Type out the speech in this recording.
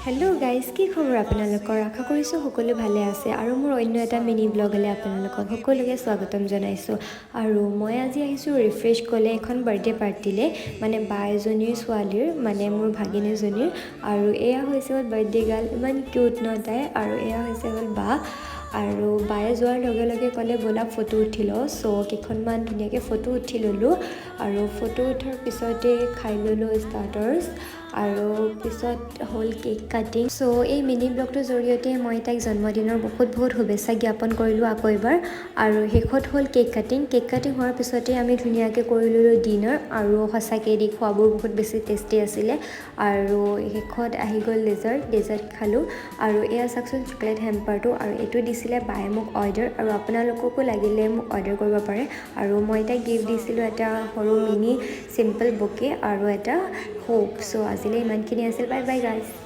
Hello' guys, কি খবৰ আপোনালোকৰ? আশা কৰিছোঁ সকলো ভালে আছে আৰু মোৰ অন্য এটা মিনি ব্লগলৈ আপোনালোকক সকলোকে স্বাগতম জনাইছোঁ। আৰু মই আজি আহিছোঁ ৰিফ্ৰেছ ক'লে এখন বাৰ্থডে পাৰ্টিলৈ, মানে বা এজনীৰ ছোৱালীৰ, মানে মোৰ ভাগিনীজনীৰ। আৰু এয়া হৈছে হ'ল বাৰ্থডে গাৰ্ল, ইমান কিউট ন তাই। আৰু এয়া হৈছে হ'ল বা। আৰু বায়ে যোৱাৰ লগে লগে ক'লে ব'লা ফটো উঠি লওঁ। চ' কেইখনমান ধুনীয়াকৈ ফটো উঠি ল'লোঁ। আৰু ফটো উঠাৰ পিছতে খাই ল'লোঁ ষ্টাৰ্টাৰ্ছ। আৰু পিছত হ'ল কেক কাটিং। চ' এই মিনি ব্লগটোৰ জৰিয়তে মই তাইক জন্মদিনৰ বহুত শুভেচ্ছা জ্ঞাপন কৰিলোঁ আকৌ এবাৰ। আৰু শেষত হ'ল কেক কাটিং হোৱাৰ পিছতে আমি ধুনীয়াকৈ কৰি ল'লোঁ ডিনাৰ। আৰু সঁচাকৈ দি খোৱাবোৰ বহুত বেছি টেষ্টি আছিলে। আৰু শেষত আহি গ'ল ডেজাৰ্ট খালোঁ। আৰু এয়া চাওকচোন চকলেট হেম্পাৰটো, আৰু এইটো দিছিলে বায়ে মোক অৰ্ডাৰ। আৰু আপোনালোককো লাগিলে মোক অৰ্ডাৰ কৰিব পাৰে। আৰু মই তাইক গিফ্ট দিছিলোঁ এটা সৰু মিনি চিম্পল বুকে আৰু এটা হোপ। চ' আজিলৈ ইমানখিনি আছিল। Bye bye guys.